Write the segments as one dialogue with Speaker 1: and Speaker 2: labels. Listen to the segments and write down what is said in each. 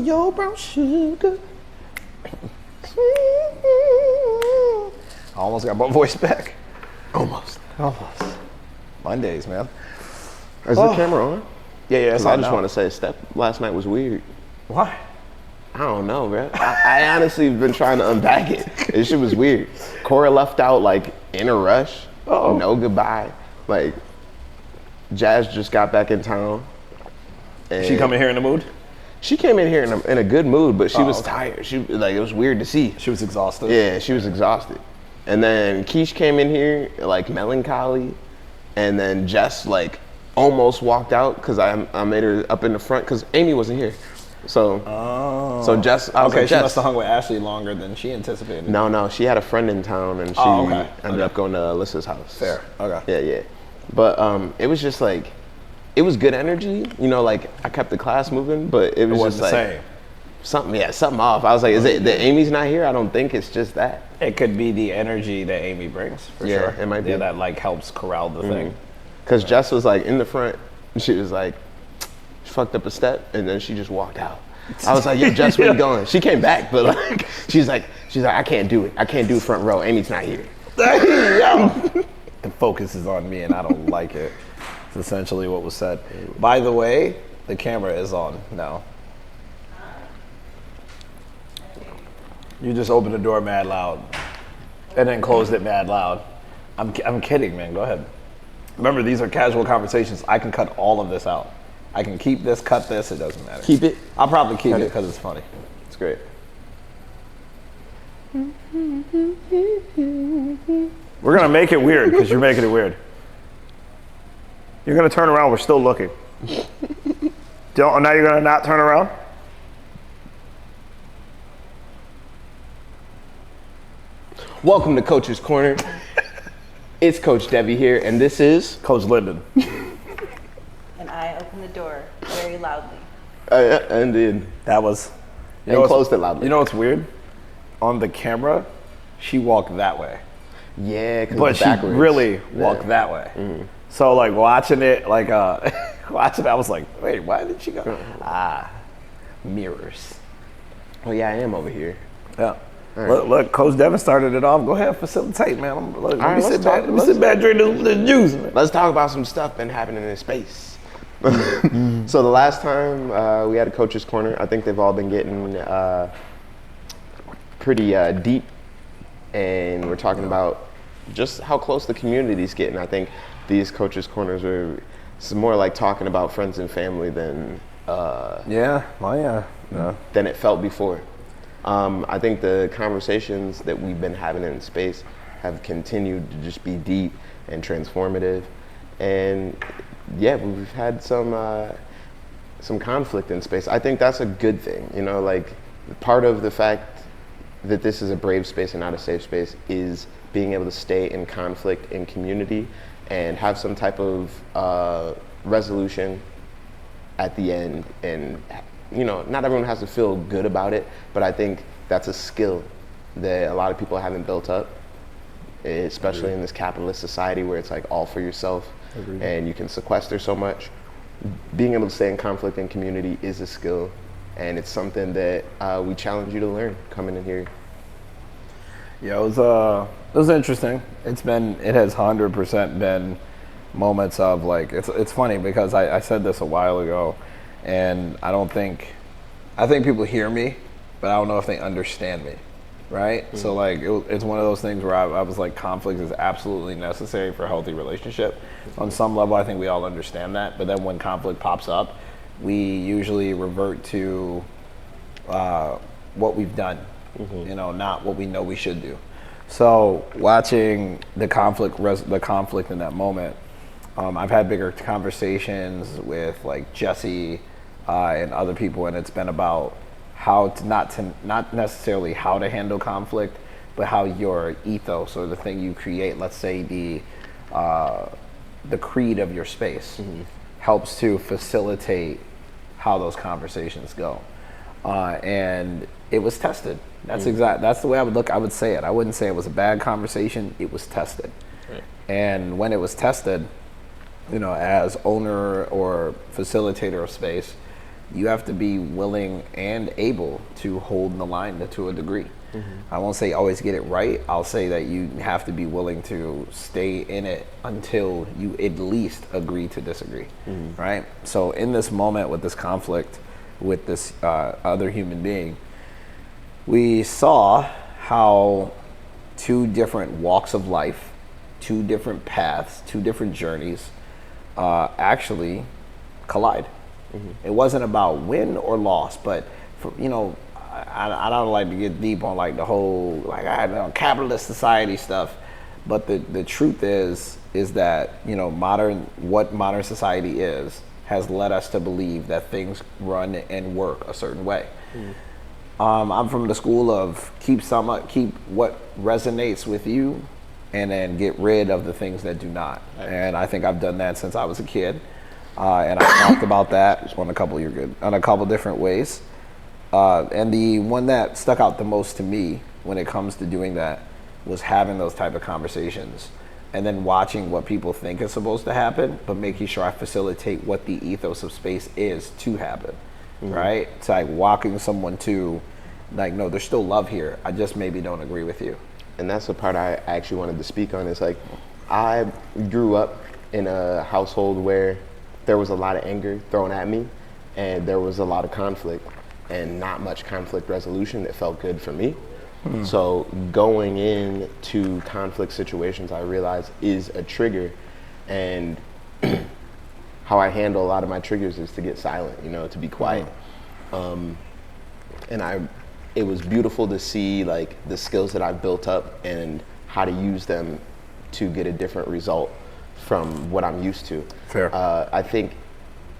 Speaker 1: your brown sugar. I almost got my voice back.
Speaker 2: Almost.
Speaker 1: Mondays, man.
Speaker 2: Is the camera on?
Speaker 1: Yeah, it's
Speaker 2: I
Speaker 1: on
Speaker 2: just
Speaker 1: now.
Speaker 2: want to say, Steph last night was weird.
Speaker 1: Why?
Speaker 2: I don't know, bro. I honestly been trying to unpack it. This shit was weird. Cora left out like in a rush.
Speaker 1: Uh-oh.
Speaker 2: No goodbye. Like Jazz just got back in town. And
Speaker 1: She coming here in the mood?
Speaker 2: She came in here in a good mood, but she was
Speaker 1: okay.
Speaker 2: tired. She like it was weird to see.
Speaker 1: She was exhausted.
Speaker 2: Yeah, she was exhausted. And then Keish came in here like melancholy, and then Jess like almost walked out because I made her up in the front because Amy wasn't here. So so Jess, I was
Speaker 1: Okay,
Speaker 2: like,
Speaker 1: she
Speaker 2: Jess.
Speaker 1: must have hung with Ashley longer than she anticipated.
Speaker 2: No, she had a friend in town and she ended up going to Alyssa's house.
Speaker 1: Fair. Okay.
Speaker 2: Yeah. But it was just like, it was good energy. You know, like I kept the class moving, but it was just
Speaker 1: wasn't
Speaker 2: like something off. I was like, is it that Amy's not here? I don't think it's just that.
Speaker 1: It could be the energy that Amy brings, for
Speaker 2: Yeah,
Speaker 1: sure.
Speaker 2: it might be.
Speaker 1: Yeah, that like helps corral the thing.
Speaker 2: Because Jess was like in the front, and she was like, she fucked up a step, and then she just walked out. I was like, yo, Jess, where you going? She came back, but like, she's like, I can't do it. I can't do front row. Amy's not here.
Speaker 1: Yo. The focus is on me and I don't like it. It's essentially what was said. By the way, the camera is on now. You just opened the door mad loud and then closed it mad loud. I'm kidding, man. Go ahead. Remember, these are casual conversations. I can cut all of this out. I can keep this, cut this, it doesn't matter.
Speaker 2: Keep it?
Speaker 1: I'll probably keep
Speaker 2: Cut
Speaker 1: it
Speaker 2: it.
Speaker 1: because it's funny. It's great. We're gonna make it weird because you're making it weird. You're gonna turn around, we're still looking. Now you're gonna not turn around?
Speaker 2: Welcome to Coach's Corner. It's Coach Debbie here, and this is
Speaker 1: Coach Linden.
Speaker 3: And I opened the door very loudly.
Speaker 2: and then
Speaker 1: That was.
Speaker 2: and closed it loudly.
Speaker 1: You know what's weird? On the camera, she walked that way.
Speaker 2: Yeah, because
Speaker 1: But she
Speaker 2: backwards.
Speaker 1: really walked that way. So like watching it, like watching it, I was like, wait, why did she go? Mirrors.
Speaker 2: Oh yeah, I am over here.
Speaker 1: Yeah. Look, Coach Devin started it off. Go ahead, facilitate, man. Let
Speaker 2: right,
Speaker 1: me
Speaker 2: let's
Speaker 1: sit back.
Speaker 2: talk-
Speaker 1: Let me sit back, drink this juice, man.
Speaker 2: Let's talk about some stuff been happening in space. So the last time we had a Coach's Corner, I think they've all been getting pretty deep, and we're talking about just how close the community's getting. I think these Coach's Corners are it's more like talking about friends and family than
Speaker 1: Yeah.
Speaker 2: it felt before. I think the conversations that we've been having in space have continued to just be deep and transformative, and yeah, we've had some conflict in space. I think that's a good thing. You know, like part of the fact that this is a brave space and not a safe space is being able to stay in conflict in community and have some type of resolution at the end. And you know, not everyone has to feel good about it, but I think that's a skill that a lot of people haven't built up, especially in this capitalist society where it's like all for yourself and you can sequester so much. Being able to stay in conflict and community is a skill, and it's something that we challenge you to learn coming in here.
Speaker 1: Yeah, it was interesting. It has 100% been moments of like, it's funny because I said this a while ago, and I think people hear me, but I don't know if they understand me, right? Mm-hmm. So like, it's one of those things where I was like, conflict is absolutely necessary for a healthy relationship. On some level, I think we all understand that, but then when conflict pops up, we usually revert to what we've done, you know, not what we know we should do. So watching the conflict in that moment, I've had bigger conversations with like Jesse and other people, and it's been about how to not necessarily how to handle conflict, but how your ethos or the thing you create, let's say the creed of your space, helps to facilitate how those conversations go. And it was tested. That's the way I would say it. I wouldn't say it was a bad conversation. It was tested. Right. And when it was tested, you know, as owner or facilitator of space, you have to be willing and able to hold the line to a degree. I won't say always get it right. I'll say that you have to be willing to stay in it until you at least agree to disagree, right? So in this moment with this conflict with this other human being, we saw how two different walks of life, two different paths, two different journeys actually collide. It wasn't about win or loss, but for, I don't like to get deep on like the whole like I don't know, capitalist society stuff, but the truth is that what modern society is has led us to believe that things run and work a certain way. I'm from the school of keep what resonates with you, and then get rid of the things that do not. And I think I've done that since I was a kid, and I talked about that on a couple different ways. And the one that stuck out the most to me when it comes to doing that was having those type of conversations and then watching what people think is supposed to happen, but making sure I facilitate what the ethos of space is to happen, right? It's like walking someone to, like, no, there's still love here. I just maybe don't agree with you.
Speaker 2: And that's the part I actually wanted to speak on. It's like, I grew up in a household where there was a lot of anger thrown at me, and there was a lot of conflict and not much conflict resolution that felt good for me. So going into conflict situations, I realized is a trigger, and how I handle a lot of my triggers is to get silent, to be quiet. And it was beautiful to see like the skills that I've built up and how to use them to get a different result from what I'm used to.
Speaker 1: Fair.
Speaker 2: I think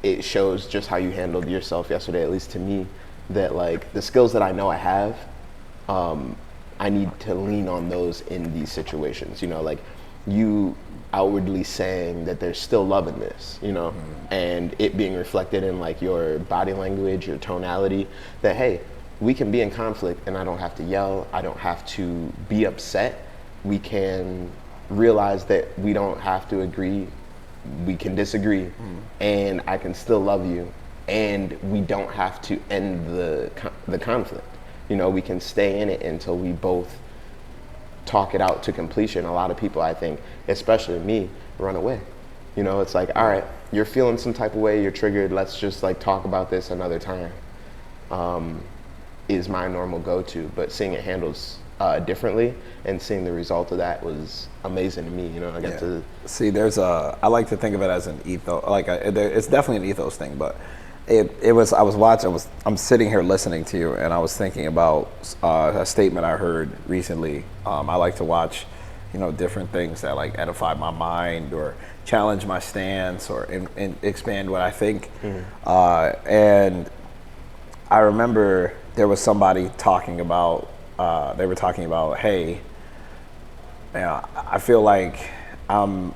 Speaker 2: it shows just how you handled yourself yesterday, at least to me, that like the skills that I know I have, I need to lean on those in these situations. Like you outwardly saying that there's still love in this, and it being reflected in like your body language, your tonality, that hey, we can be in conflict and I don't have to yell, I don't have to be upset. We can realize that we don't have to agree, we can disagree, and I can still love you, and we don't have to end the conflict. We can stay in it until we both talk it out to completion. A lot of people, I think, especially me, run away. It's like, all right, you're feeling some type of way, you're triggered, let's just like talk about this another time, is my normal go-to. But seeing it handled differently and seeing the result of that was amazing to me. I got to
Speaker 1: see. I like to think of it as an ethos. It's definitely an ethos thing, but I'm sitting here listening to you, and I was thinking about a statement I heard recently. I like to watch, different things that like edify my mind or challenge my stance or expand what I think. And I remember there was somebody talking about. They were talking about, hey, I feel like I'm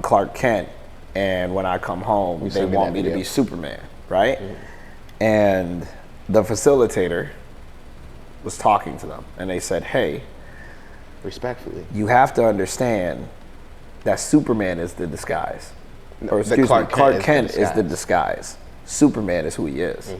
Speaker 1: Clark Kent, and when I come home, they want me to be Superman. Right? And the facilitator was talking to them, and they said, hey,
Speaker 2: respectfully,
Speaker 1: you have to understand that Superman is the disguise. Or excuse me, Clark Kent is the disguise. Superman is who he is.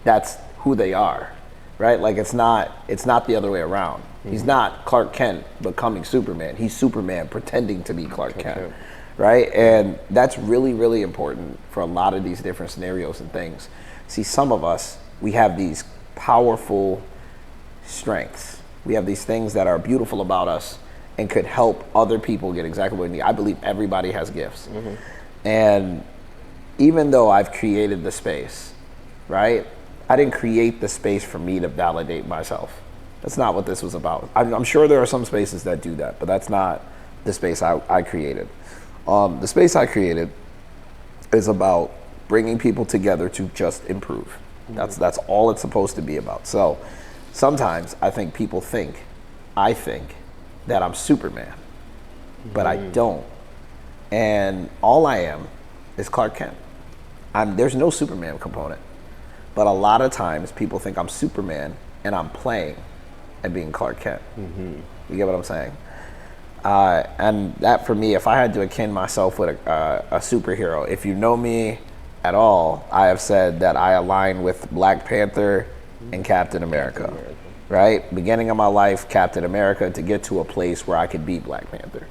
Speaker 1: That's who they are. Right? Like it's not the other way around. He's not Clark Kent becoming Superman. He's Superman pretending to be Clark Kent. Right? And that's really, really important for a lot of these different scenarios and things. See, some of us, we have these powerful strengths. We have these things that are beautiful about us and could help other people get exactly what they need. I believe everybody has gifts. And even though I've created the space, right? I didn't create the space for me to validate myself. That's not what this was about. I'm sure there are some spaces that do that, but that's not the space I created. The space I created is about bringing people together to just improve. That's all it's supposed to be about. So sometimes I think I think that I'm Superman, but I don't. And all I am is Clark Kent. There's no Superman component. But a lot of times people think I'm Superman and I'm playing at being Clark Kent. You get what I'm saying? And that for me, if I had to akin myself with a superhero, if you know me, at all, I have said that I align with Black Panther and Captain America. Right? Beginning of my life, Captain America, to get to a place where I could be Black Panther.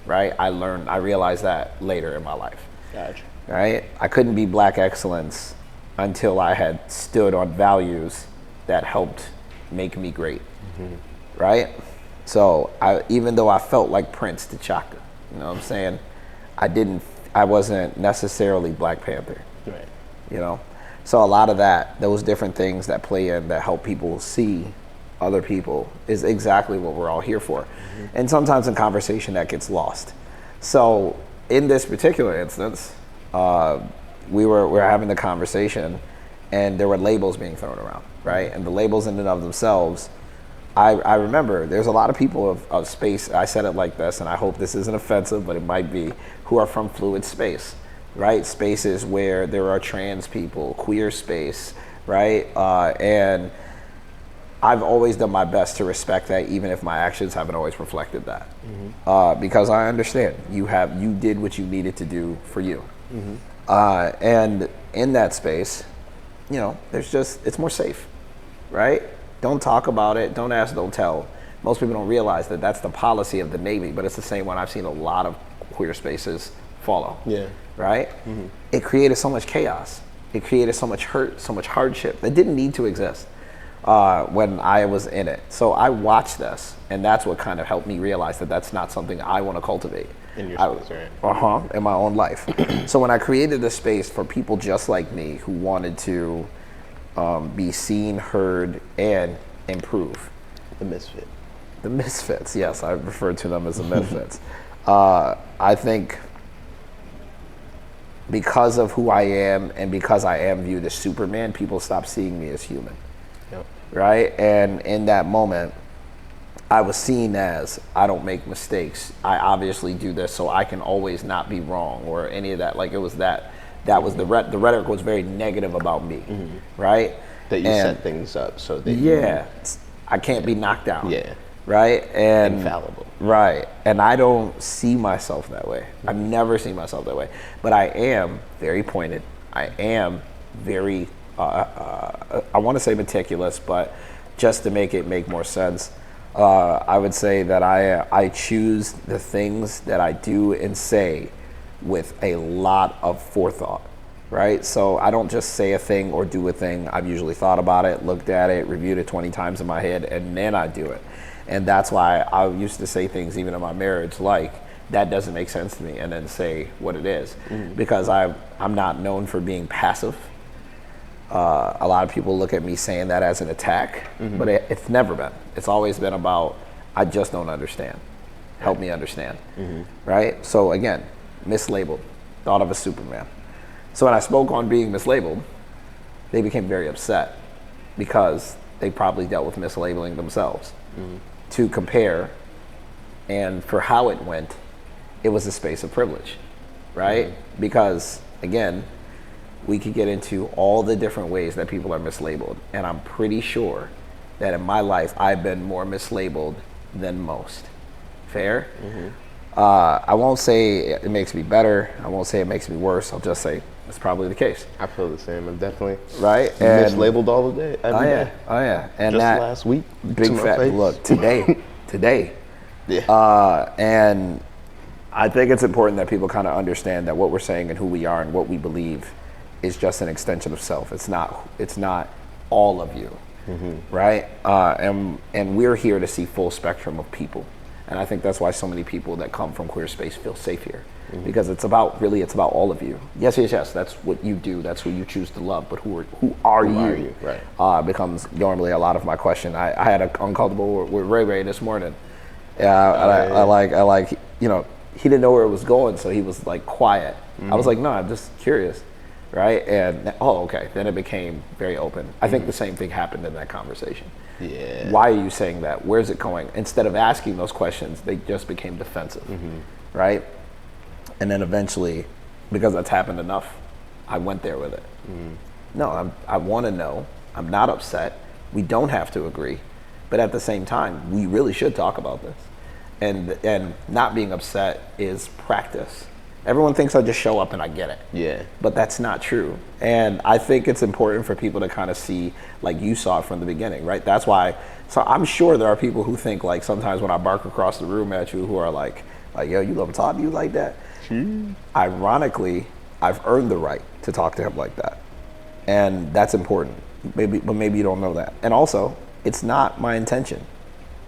Speaker 1: Right? I realized that later in my life.
Speaker 2: Gotcha.
Speaker 1: Right? I couldn't be Black excellence until I had stood on values that helped make me great. Right? So even though I felt like Prince T'Chaka, you know what I'm saying? I wasn't necessarily Black Panther.
Speaker 2: Right.
Speaker 1: You know? So a lot of those different things that play in that help people see other people is exactly what we're all here for. And sometimes in conversation that gets lost. So in this particular instance, we were having the conversation and there were labels being thrown around, right? And the labels in and of themselves, I remember there's a lot of people of space, I said it like this, and I hope this isn't offensive, but it might be, who are from fluid space, right? Spaces where there are trans people, queer space, right? And I've always done my best to respect that, even if my actions haven't always reflected that. Because I understand you did what you needed to do for you. And in that space, you know, it's more safe, right? Don't talk about it, don't ask, don't tell. Most people don't realize that that's the policy of the Navy, but it's the same one I've seen a lot of queer spaces follow.
Speaker 2: Yeah.
Speaker 1: Right? It created so much chaos. It created so much hurt, so much hardship that didn't need to exist when I was in it. So I watched this, and that's what kind of helped me realize that that's not something I want to cultivate.
Speaker 2: In your space, right?
Speaker 1: In my own life. So when I created this space for people just like me who wanted to be seen, heard, and improve.
Speaker 2: The misfit.
Speaker 1: The misfits, yes, I refer to them as the misfits. I think because of who I am and because I am viewed as Superman, people stop seeing me as human.
Speaker 2: Yep.
Speaker 1: Right? And in that moment, I was seen as, I don't make mistakes. I obviously do this so I can always not be wrong or any of that. Like it was that was the rhetoric was very negative about me, right?
Speaker 2: That you set things up so that
Speaker 1: I can't be knocked down.
Speaker 2: Yeah.
Speaker 1: Right? And
Speaker 2: infallible.
Speaker 1: Right. And I don't see myself that way. I've never seen myself that way. But I am very pointed. I am very I want to say meticulous, but just to make more sense, I would say that I choose the things that I do and say with a lot of forethought, right? So I don't just say a thing or do a thing. I've usually thought about it, looked at it, reviewed it 20 times in my head, and then I do it. And that's why I used to say things even in my marriage like, that doesn't make sense to me, and then say what it is. Because I'm not known for being passive. A lot of people look at me saying that as an attack, but it's never been. It's always been about, I just don't understand. Help me understand, right? So again, mislabeled, thought of as Superman. So when I spoke on being mislabeled, they became very upset because they probably dealt with mislabeling themselves. To compare, and for how it went, it was a space of privilege, right? Because again, we could get into all the different ways that people are mislabeled, and I'm pretty sure that in my life I've been more mislabeled than most. Fair? I won't say it makes me better. I won't say it makes me worse. I'll just say it's probably the case.
Speaker 2: I feel the same. I'm definitely
Speaker 1: right.
Speaker 2: And mislabeled all the day. Every day.
Speaker 1: Oh yeah. And
Speaker 2: just
Speaker 1: that
Speaker 2: last week.
Speaker 1: Big fat look today.
Speaker 2: Yeah.
Speaker 1: And I think it's important that people kind of understand that what we're saying and who we are and what we believe is just an extension of self. It's not all of you, right? And we're here to see full spectrum of people. And I think that's why so many people that come from queer space feel safe here, because it's about all of you. Yes, that's what you do. That's who you choose to love. But who are you? Right. Becomes normally a lot of my question. I had an uncomfortable with Ray this morning. I like you know, he didn't know where it was going, so he was like quiet. I was like, no, I'm just curious, right? And okay. Then it became very open. I think the same thing happened in that conversation.
Speaker 2: Yeah.
Speaker 1: Why are you saying that? Where's it going? Instead of asking those questions, they just became defensive, right? And then eventually, because that's happened enough, I went there with it. No, I want to know. I'm not upset. We don't have to agree, but at the same time, we really should talk about this. And not being upset is practice. Everyone thinks I just show up and I get it.
Speaker 2: Yeah.
Speaker 1: But that's not true. And I think it's important for people to kind of see, like you saw it from the beginning, right? That's why, so I'm sure there are people who think like sometimes when I bark across the room at you who are like, yo, you love talking to you like that? Ironically, I've earned the right to talk to him like that. And that's important. But maybe you don't know that. And also, it's not my intention.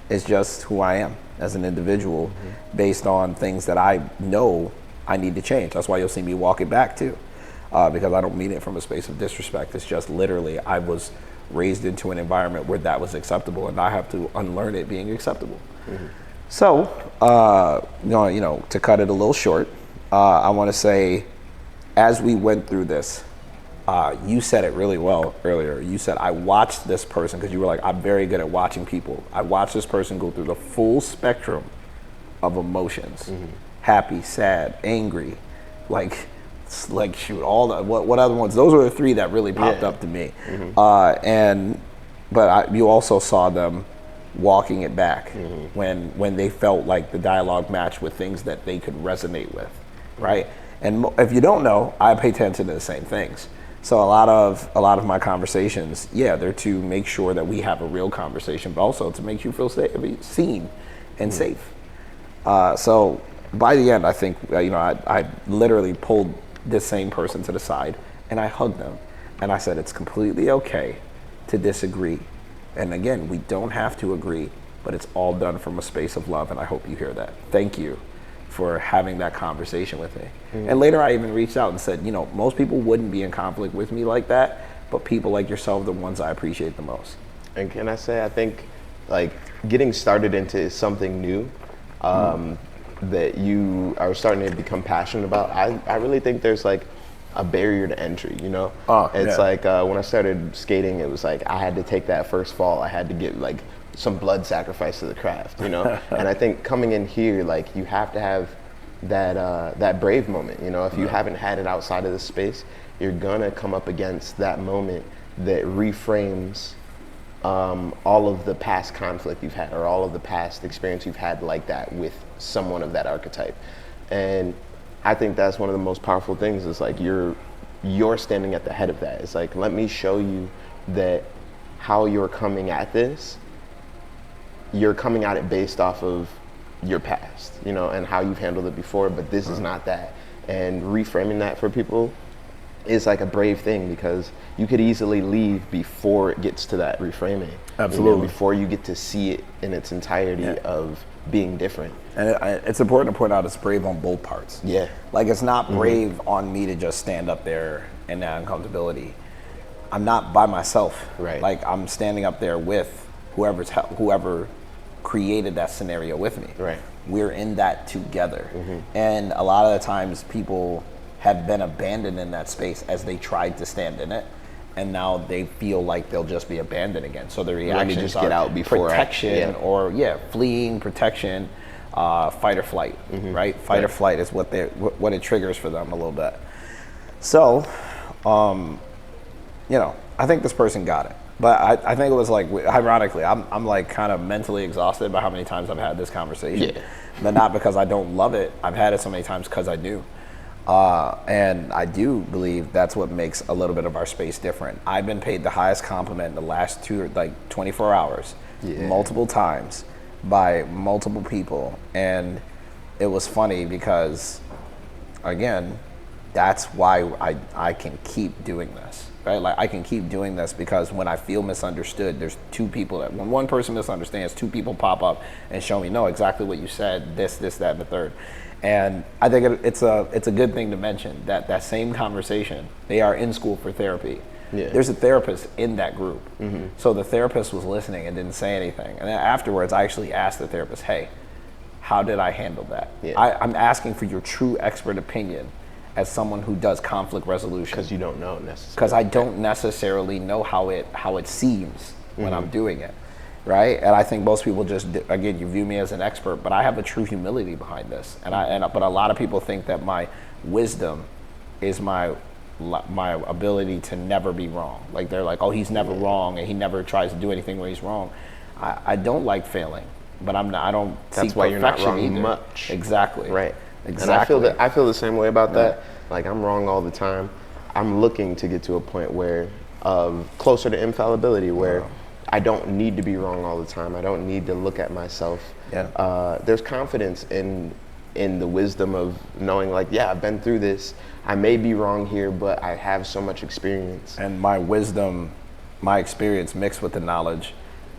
Speaker 1: It's just who I am as an individual based on things that I know I need to change. That's why you'll see me walk it back too, because I don't mean it from a space of disrespect. It's just literally I was raised into an environment where that was acceptable, and I have to unlearn it being acceptable. So, to cut it a little short, I want to say, as we went through this, you said it really well earlier. You said, I watched this person, because you were like, I'm very good at watching people. I watched this person go through the full spectrum of emotions. Happy, sad, angry, like shoot, all the, what other ones? Those were the three that really popped up to me. But you also saw them walking it back when they felt like the dialogue matched with things that they could resonate with, right? And if you don't know, I pay attention to the same things. So a lot of my conversations, they're to make sure that we have a real conversation, but also to make you feel seen and safe. So by the end, I think I literally pulled this same person to the side and I hugged them and I said, it's completely okay to disagree. And again, we don't have to agree, but it's all done from a space of love, and I hope you hear that. Thank you for having that conversation with me. And later I even reached out and said, most people wouldn't be in conflict with me like that, but people like yourself are the ones I appreciate the most.
Speaker 2: And can I say, I think like getting started into something new that you are starting to become passionate about, I really think there's like a barrier to entry, It's like when I started skating, it was like I had to take that first fall. I had to get like some blood sacrifice to the craft, And I think coming in here, like you have to have that brave moment, If you haven't had it outside of this space, you're gonna come up against that moment that reframes all of the past conflict you've had, or all of the past experience you've had like that with someone of that archetype. And I think that's one of the most powerful things, is like you're standing at the head of that. It's like, let me show you that how you're coming at this, you're coming at it based off of your past, and how you've handled it before, but this is not that. And reframing that for people is like a brave thing, because you could easily leave before it gets to that reframing.
Speaker 1: Absolutely.
Speaker 2: Before you get to see it in its entirety of being different.
Speaker 1: And it's important to point out it's brave on both parts.
Speaker 2: Yeah.
Speaker 1: Like it's not brave on me to just stand up there in that uncomfortability. I'm not by myself.
Speaker 2: Right.
Speaker 1: Like I'm standing up there with whoever created that scenario with me.
Speaker 2: Right.
Speaker 1: We're in that together. And a lot of the times people have been abandoned in that space as they tried to stand in it, and now they feel like they'll just be abandoned again. So the reactions
Speaker 2: just
Speaker 1: are
Speaker 2: get out before
Speaker 1: protection fleeing, protection, fight or flight, right? Fight or flight is what it triggers for them a little bit. So, I think this person got it. But I think it was like, ironically, I'm like kind of mentally exhausted by how many times I've had this conversation.
Speaker 2: Yeah.
Speaker 1: But not because I don't love it. I've had it so many times because I do. And I do believe that's what makes a little bit of our space different. I've been paid the highest compliment in the last 24 hours, multiple times by multiple people. And it was funny because, again, that's why I can keep doing this, right? Like I can keep doing this because when I feel misunderstood, there's two people when one person misunderstands, two people pop up and show me, no, exactly what you said, this, that, and the third. And I think it's a good thing to mention that same conversation, they are in school for therapy.
Speaker 2: Yeah.
Speaker 1: There's a therapist in that group. So the therapist was listening and didn't say anything. And then afterwards, I actually asked the therapist, hey, how did I handle that?
Speaker 2: Yeah.
Speaker 1: I'm asking for your true expert opinion as someone who does conflict resolution.
Speaker 2: Because you don't know necessarily.
Speaker 1: Because I don't necessarily know how it seems when I'm doing it. Right, and I think most people just, again, you view me as an expert, but I have a true humility behind this, but a lot of people think that my wisdom is my ability to never be wrong. Like they're like, oh, he's never wrong, and he never tries to do anything where he's wrong. I don't like failing, but I don't seek
Speaker 2: That's why you're not
Speaker 1: perfection
Speaker 2: wrong
Speaker 1: either.
Speaker 2: much.
Speaker 1: Exactly.
Speaker 2: Right. And I feel
Speaker 1: Exactly.
Speaker 2: that I feel the same way about that. Like I'm wrong all the time. I'm looking to get to a point where closer to infallibility, where I don't need to be wrong all the time. I don't need to look at myself.
Speaker 1: Yeah.
Speaker 2: There's confidence in the wisdom of knowing, like, yeah, I've been through this. I may be wrong here, but I have so much experience.
Speaker 1: And my wisdom, my experience mixed with the knowledge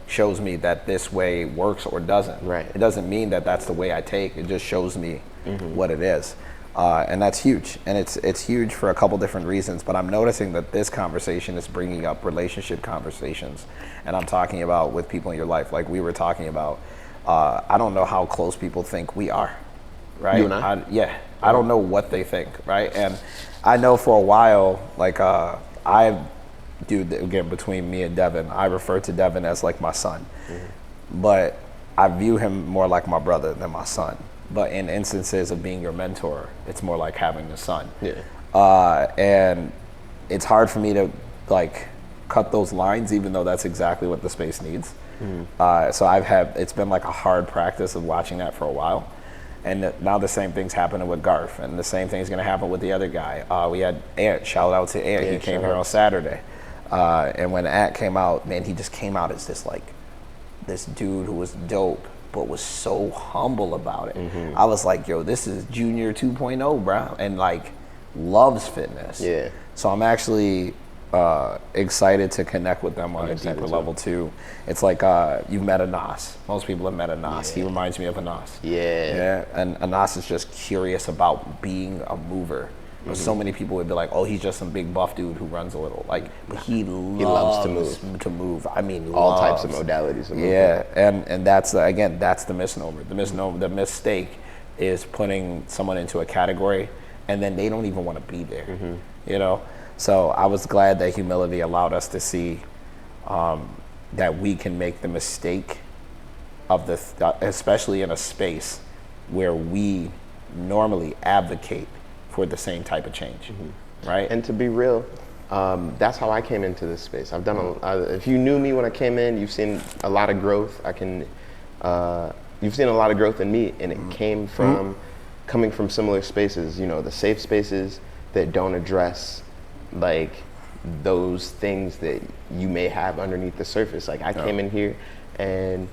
Speaker 1: shows me that this way works or doesn't.
Speaker 2: Right.
Speaker 1: It doesn't mean that that's the way I take. It just shows me what it is. And that's huge. And it's huge for a couple different reasons. But I'm noticing that this conversation is bringing up relationship conversations. And I'm talking about with people in your life, like we were talking about. I don't know how close people think we are. Right?
Speaker 2: You and I?
Speaker 1: Yeah. I don't know what they think. Right? And I know for a while, like again, between me and Devin, I refer to Devin as like my son. But I view him more like my brother than my son. But in instances of being your mentor, it's more like having a son.
Speaker 2: Yeah.
Speaker 1: And it's hard for me to like cut those lines, even though that's exactly what the space needs. So it's been like a hard practice of watching that for a while. And now the same thing's happening with Garth, and the same thing's gonna happen with the other guy. We had Ant, shout out to Ant, he came here on Saturday. And when Ant came out, man, he just came out as this dude who was dope, but was so humble about it. I was like, yo, this is Junior 2.0, bro, and like loves fitness.
Speaker 2: Yeah.
Speaker 1: So I'm actually excited to connect with them on a deeper level too. It's like you've met Anas. Most people have met Anas. He reminds me of Anas.
Speaker 2: Yeah.
Speaker 1: And Anas is just curious about being a mover. So many people would be like, oh, he's just some big buff dude who runs a little. Like, but he loves to move. I mean,
Speaker 2: All types of modalities of movement.
Speaker 1: Yeah, and that's again, that's the misnomer. The mistake is putting someone into a category and then they don't even want to be there. You know. So I was glad that humility allowed us to see that we can make the mistake of especially in a space where we normally advocate for the same type of change, right?
Speaker 2: And to be real, that's how I came into this space. I've done if you knew me when I came in, you've seen a lot of growth. You've seen a lot of growth in me, and it came from coming from similar spaces. You know, the safe spaces that don't address like those things that you may have underneath the surface. Like I came in here, and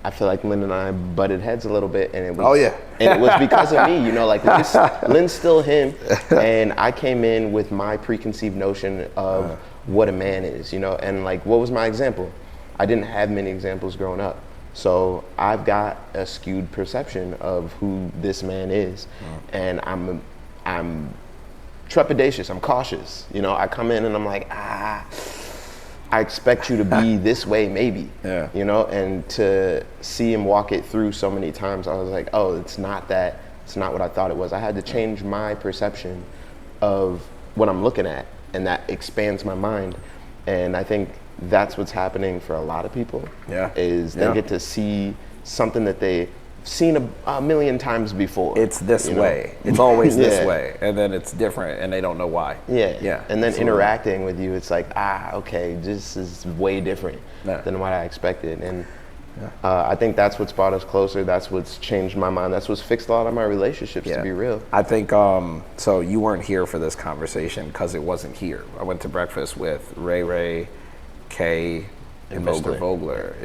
Speaker 2: I feel like Lynn and I butted heads a little bit, and it was and it was because of me, you know, like Lynn's still him, and I came in with my preconceived notion of what a man is, you know, and like what was my example? I didn't have many examples growing up. So I've got a skewed perception of who this man is, and I'm trepidatious, I'm cautious, you know, I come in and I'm like, I expect you to be this way, maybe, you know, and to see him walk it through so many times, I was like, oh, it's not what I thought it was. I had to change my perception of what I'm looking at, and that expands my mind. And I think that's what's happening for a lot of people, is they get to see something that they've seen a million times before.
Speaker 1: It's this way. It's always this way. And then it's different and they don't know why.
Speaker 2: Yeah. And then interacting with you, it's like, okay, this is way different than what I expected. And I think that's what's brought us closer. That's what's changed my mind. That's what's fixed a lot of my relationships, to be real.
Speaker 1: I think, so you weren't here for this conversation because it wasn't here. I went to breakfast with Ray, Kay, and Mr. Vogler.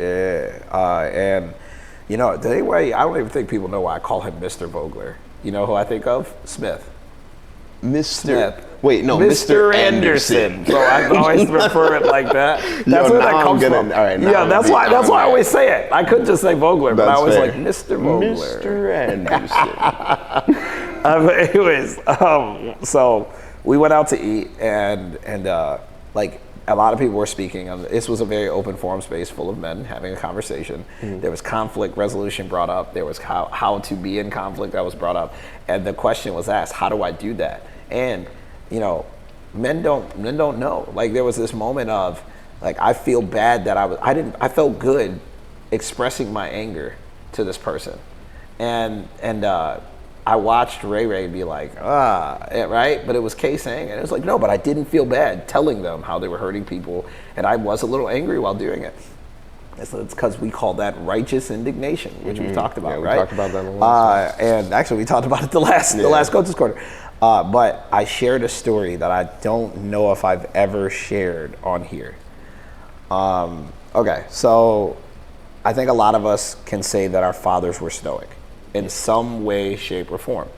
Speaker 1: And you know, I don't even think people know why I call him Mr. Vogler. You know who I think of? Smith.
Speaker 2: Mr.
Speaker 1: Anderson. So I always refer it like that. That's where that comes from.
Speaker 2: All right,
Speaker 1: that's why I always say it. I could just say Vogler, but I always like Mr. Vogler.
Speaker 2: Mr. Anderson.
Speaker 1: Anyways, so we went out to eat, and like a lot of people were speaking. This was a very open forum space full of men having a conversation. There was conflict resolution brought up. There was how to be in conflict that was brought up. And the question was asked, how do I do that? And, you know, men don't know. Like there was this moment of, like, I feel bad that I felt good expressing my anger to this person. And I watched Ray be like, right? But it was Kay saying it. It was like, no, but I didn't feel bad telling them how they were hurting people. And I was a little angry while doing it. So it's because we call that righteous indignation, which we talked about,
Speaker 2: Yeah, we
Speaker 1: right?
Speaker 2: talked about that in the last
Speaker 1: And actually, we talked about it the last Coach's Corner. But I shared a story that I don't know if I've ever shared on here. Okay, so I think a lot of us can say that our fathers were stoic in some way, shape, or form.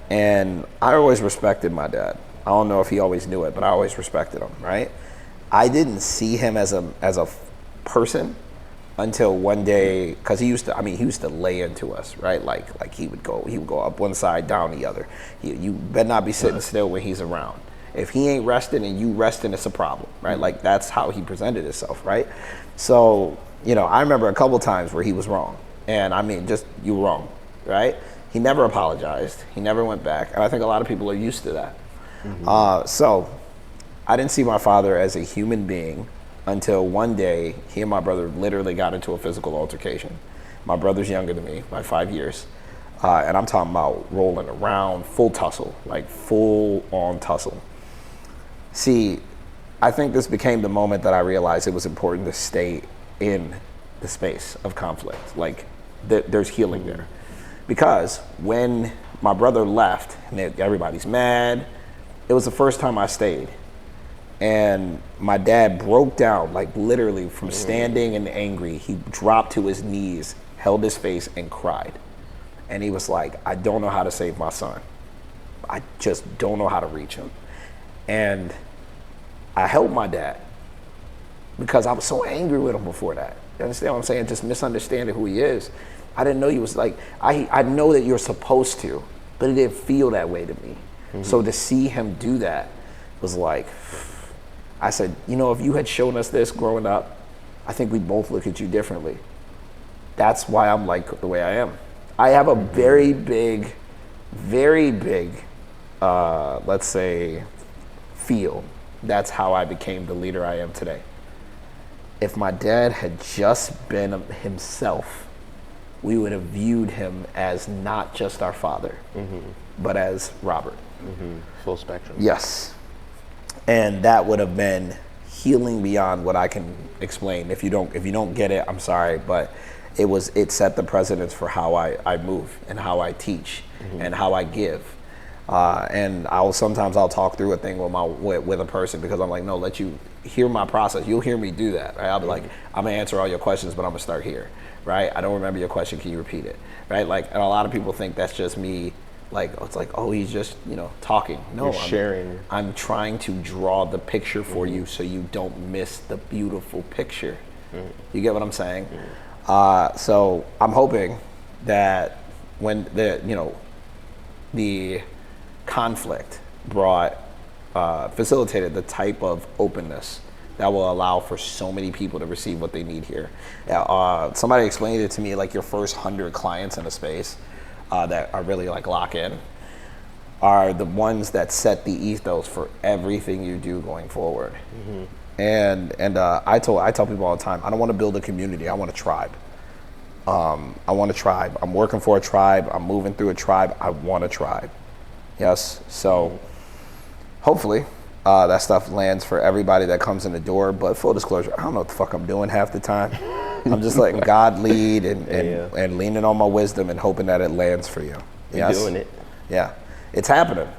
Speaker 1: And I always respected my dad. I don't know if he always knew it, but I always respected him, right? I didn't see him as a person until one day, because he used to lay into us, right? Like he would go up one side, down the other. You better not be sitting still when he's around. If he ain't resting and you resting, it's a problem, right? Like that's how he presented himself, right? So, I remember a couple times where he was wrong. And I mean, just, you were wrong, right? He never apologized. He never went back. And I think a lot of people are used to that. So I didn't see my father as a human being until one day he and my brother literally got into a physical altercation. My brother's younger than me by 5 years. And I'm talking about rolling around, full tussle, like full on tussle. See, I think this became the moment that I realized it was important to stay in the space of conflict. Like there's healing there. Because when my brother left and everybody's mad, it was the first time I stayed. And my dad broke down, like literally from standing and angry. He dropped to his knees, held his face, and cried. And he was like, I don't know how to save my son. I just don't know how to reach him. And I helped my dad because I was so angry with him before that. You understand what I'm saying? Just misunderstanding who he is. I didn't know he was like, I know that you're supposed to, but it didn't feel that way to me. So to see him do that was like, I said, if you had shown us this growing up, I think we'd both look at you differently. That's why I'm like the way I am. I have a very big, let's say, feel. That's how I became the leader I am today. If my dad had just been himself, we would have viewed him as not just our father, but as Robert.
Speaker 2: Full spectrum.
Speaker 1: Yes. And that would have been healing beyond what I can explain. If you don't get it, I'm sorry, but it set the precedence for how I move and how I teach and how I give. And sometimes I'll talk through a thing with a person because I'm like, no, let you hear my process. You'll hear me do that, right? I'll be like, I'm gonna answer all your questions, but I'm gonna start here, right? I don't remember your question. Can you repeat it, right? Like, and a lot of people think that's just me. Like, it's like, oh, he's just, talking. No,
Speaker 2: You're sharing.
Speaker 1: I'm trying to draw the picture for you so you don't miss the beautiful picture. You get what I'm saying? So I'm hoping that when the conflict facilitated the type of openness that will allow for so many people to receive what they need here. Somebody explained it to me, like your first 100 clients in a space that are really like lock in are the ones that set the ethos for everything you do going forward. And I tell people all the time, I don't want to build a community, I want a tribe. I want a tribe. I'm working for a tribe, I'm moving through a tribe, I want a tribe. Yes, so hopefully that stuff lands for everybody that comes in the door, but full disclosure, I don't know what the fuck I'm doing half the time. I'm just letting God lead and leaning on my wisdom and hoping that it lands for you.
Speaker 2: You're doing it.
Speaker 1: Yeah, it's happening.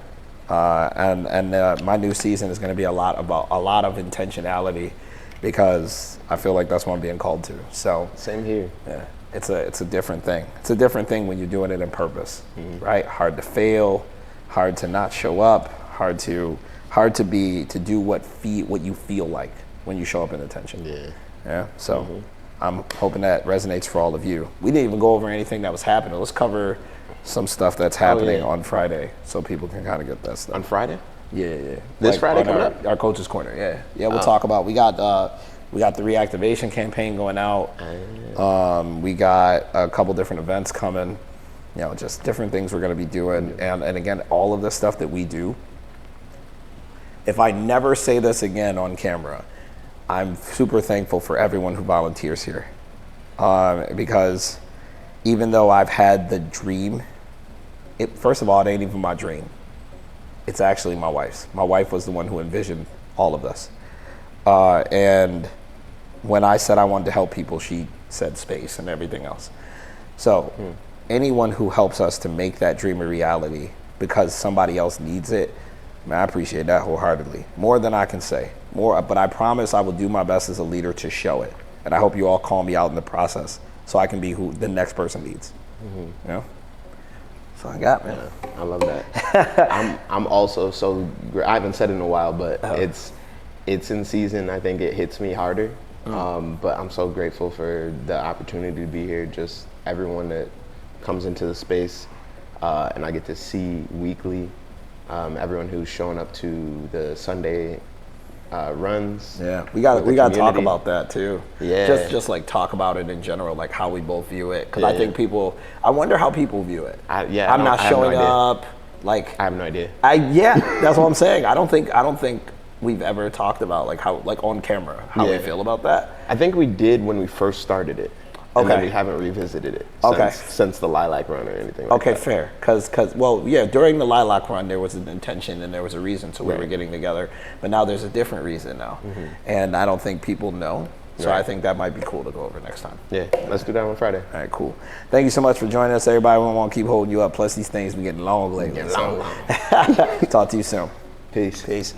Speaker 1: And my new season is going to be a lot of intentionality because I feel like that's what I'm being called to. So
Speaker 2: Same here.
Speaker 1: yeah, it's a different thing. It's a different thing when you're doing it in purpose, right? Hard to fail, hard to not show up, hard to do what you feel like when you show up in attention. Yeah. So I'm hoping that resonates for all of you. We didn't even go over anything that was happening. Let's cover some stuff that's happening on Friday so people can kind of get that stuff.
Speaker 2: On Friday?
Speaker 1: Yeah.
Speaker 2: This Friday coming up?
Speaker 1: Our Coach's Corner, yeah. We'll talk about, we got the reactivation campaign going out. We got a couple different events coming, just different things we're going to be doing. And again, all of the stuff that we do, if I never say this again on camera, I'm super thankful for everyone who volunteers here. Because even though I've had the dream, first of all, it ain't even my dream. It's actually my wife's. My wife was the one who envisioned all of this. And when I said I wanted to help people, she said space and everything else. So anyone who helps us to make that dream a reality because somebody else needs it, man, I appreciate that wholeheartedly. More than I can say. More, but I promise I will do my best as a leader to show it. And I hope you all call me out in the process so I can be who the next person needs. You know? So I got, man.
Speaker 2: I love that. I'm also I haven't said it in a while, but it's in season. I think it hits me harder. But I'm so grateful for the opportunity to be here. Just everyone that comes into the space, and I get to see weekly. Everyone who's showing up to the Sunday runs.
Speaker 1: Yeah, we got to talk
Speaker 2: community.
Speaker 1: about that too.
Speaker 2: Yeah.
Speaker 1: just like talk about it in general, like how we both view it. Because
Speaker 2: Yeah.
Speaker 1: I think I wonder how people view it.
Speaker 2: I
Speaker 1: I'm not
Speaker 2: have no
Speaker 1: showing
Speaker 2: idea.
Speaker 1: up. Like
Speaker 2: I have no idea.
Speaker 1: that's what I'm saying. I don't think we've ever talked about like how, like on camera, how we
Speaker 2: Yeah.
Speaker 1: feel about that.
Speaker 2: I think we did when we first started it. And then
Speaker 1: Okay.
Speaker 2: we haven't revisited it
Speaker 1: Okay.
Speaker 2: since the Lilac Run or anything like
Speaker 1: Okay,
Speaker 2: that.
Speaker 1: fair. Because during the Lilac Run, there was an intention and there was a reason, so we were
Speaker 2: Right.
Speaker 1: getting together. But now there's a different reason now, and I don't think people know. So I
Speaker 2: Right.
Speaker 1: think that might be cool to go over next time.
Speaker 2: Yeah, let's do that on Friday.
Speaker 1: All right, cool. Thank you so much for joining us, everybody. We won't keep holding you up. Plus, these things be getting long lately.
Speaker 2: Getting long.
Speaker 1: Talk to you soon.
Speaker 2: Peace.
Speaker 1: Peace.